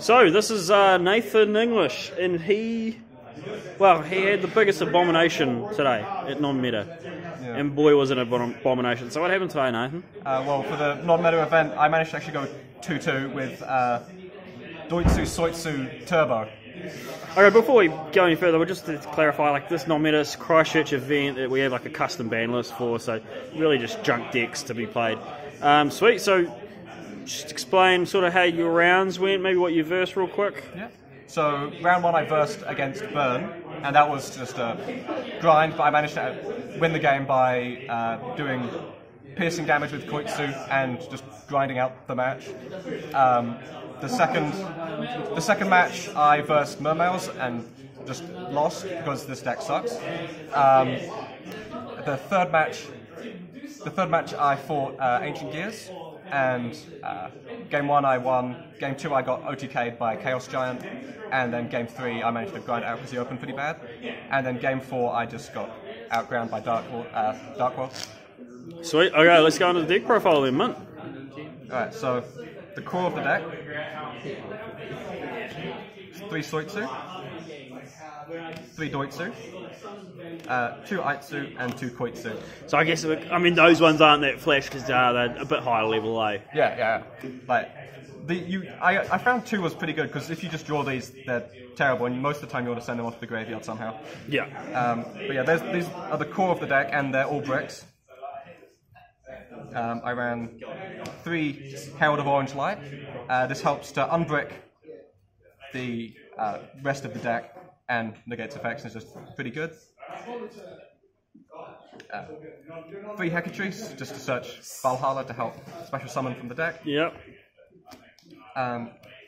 So this is Nathan English, and he had the biggest abomination today at non-meta, and boy was it an abomination. So what happened today, Nathan? Well, for the non-meta event, I managed to actually go 2-2 with Doitsu Koitsu Turbo. Okay, before we go any further, we'll just to clarify, like this non-meta Christchurch event that we have like a custom ban list for, so really just junk decks to be played. Sweet. So just explain sort of how your rounds went, maybe what you versed real quick. Yeah. So round one I versed against Burn, and that was just a grind, but I managed to win the game by doing piercing damage with Koitsu and just grinding out the match. The second match I versed Mermails and just lost because this deck sucks. The third match I fought Ancient Gears, and game 1 I won, game 2 I got OTK'd by Chaos Giant, and then game 3 I managed to grind it out because he opened pretty bad, and then game 4 I just got outground by Dark World. Sweet. Okay, let's go into the deck profile then, Mint. Alright, so the core of the deck: 3 Soitsu, 3 Doitsu, 2 Aitsu, and 2 Koitsu. So I guess, I mean, those ones aren't that flash because they're a bit higher level, eh? Yeah. Like, I found 2 was pretty good because if you just draw these, they're terrible, and most of the time you want to send them off to the graveyard somehow. Yeah. But yeah, these are the core of the deck, and they're all bricks. I ran 3 Herald of Orange Light. This helps to unbrick the rest of the deck and negates effects, and it's just pretty good. 3 Hecatrice, just to search Valhalla to help special summon from the deck. Yep.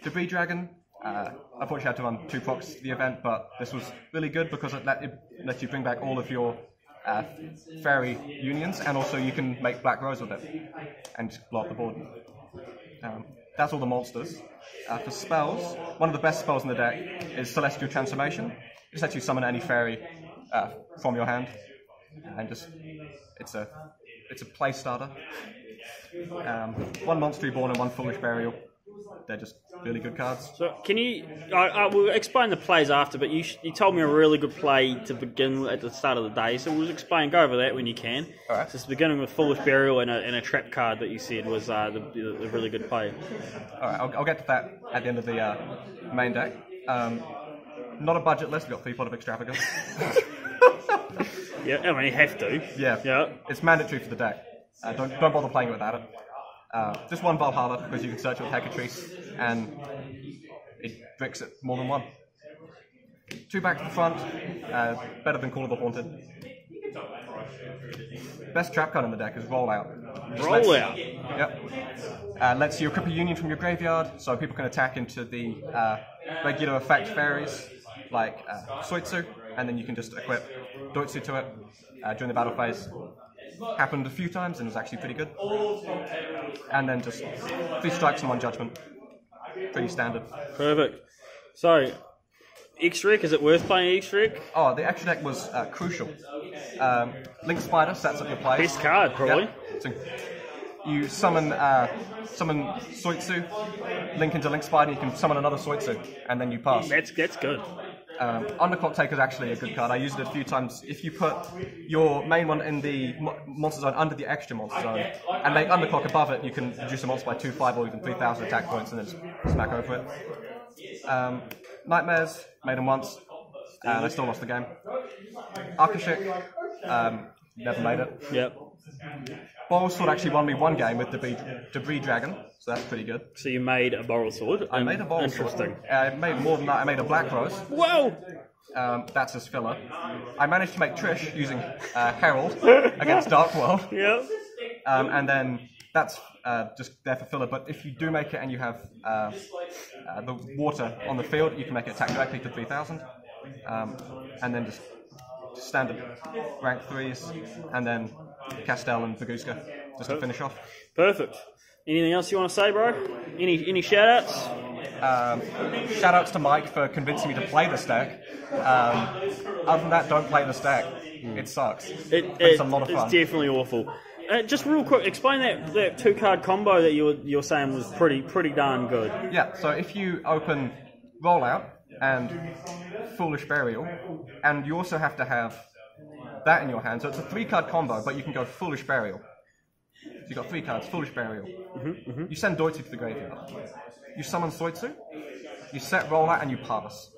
Debris Dragon, unfortunately I had to run 2 procs to the event, but this was really good because it lets you bring back all of your fairy unions, and also you can make Black Rose with it and just blow up the board. That's all the monsters. For spells, one of the best spells in the deck is Celestial Transformation. It just lets you summon any fairy from your hand, and just it's a play starter. 1 Monster Reborn and 1 Foolish Burial. They're just really good cards. So can you? We'll explain the plays after, but you told me a really good play to begin at the start of the day. So we'll explain. Go over that when you can. All right. Just beginning with Foolish Burial and a trap card that you said was the really good play. All right, I'll get to that at the end of the main deck. Not a budget list. We've got 3 Pot of Extravagance. Yeah, I mean you have to. Yeah. It's mandatory for the deck. Don't bother playing it without it. Just 1 Valhalla because you can search it with Hecatrice and it bricks it more than 1. 2 back to the front, better than Call of the Haunted. Best trap card in the deck is Rollout. Yep. Lets you equip a union from your graveyard, so people can attack into the regular effect fairies like Soitsu, and then you can just equip Doitsu to it during the battle phase. Happened a few times and was actually pretty good. And then just 3 strikes and 1 judgment. Pretty standard. Perfect. So, X-Rec, is it worth playing X-Rec? Oh, the extra deck was crucial. Link Spider sets up your plays. Best card, probably. Yep. So you summon Soitsu, link into Link Spider, you can summon another Soitsu, and then you pass. That's good. Underclock Taker is actually a good card. I used it a few times. If you put your main one in the monster zone under the extra monster zone and make Underclock above it, you can reduce a monster by 2/5 or even 3,000 attack points and then just smack over it. Nightmares, made them once, and I still lost the game. Arkashik, never made it. Yep. Boral Sword actually won me 1 game with Debris Dragon, so that's pretty good. So you made a Boral Sword? I made a Boral Sword. Interesting. I made more than that. I made a Black Rose. Whoa! That's his filler. I managed to make Trish using Herald against Dark World. Yeah. And then that's just there for filler, but if you do make it and you have the water on the field, you can make it attack directly to 3,000. And then just standard rank 3s, and then Castell and Vaguska just to finish off. Perfect. Anything else you want to say, bro? Any shout-outs? Shout-outs to Mike for convincing me to play this deck. Other than that, don't play this deck. It sucks. It's a lot of fun. It's definitely awful. just real quick, explain that 2-card combo that you're saying was pretty darn good. Yeah, so if you open Rollout and Foolish Burial, and you also have to have that in your hand, so it's a 3-card combo, but you can go Foolish Burial. So you've got 3 cards, Foolish Burial. You send Doitsu to the graveyard. You summon Koitsu, you set Rollout, and you pass.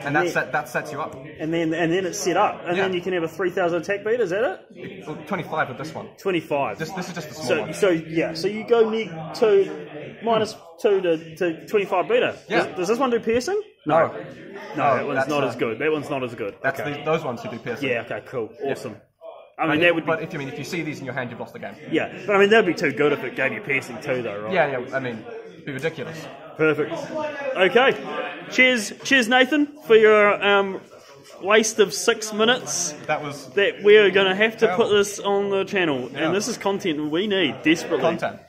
And that sets you up. And then it's set up. And then you can have a 3,000 attack beat, is that it? 25 with this one. 25. This is just a small one. So you go -2 to 25 beta. Yeah. Does this one do piercing? No. No, that one's not as good. That one's not as good. That's okay. those ones who do piercing. Yeah, okay, cool. Awesome. Yeah. I mean, that would be... But if you see these in your hand, you've lost the game. Yeah, but I mean, that'd be too good if it gave you piercing too, though, right? Yeah, I mean, it'd be ridiculous. Perfect. Okay. Cheers, Nathan, for your waste of 6 minutes. That we're going to have to put this on the channel, and this is content we need desperately. Content.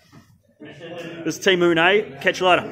This is Team Moon A. Catch you later.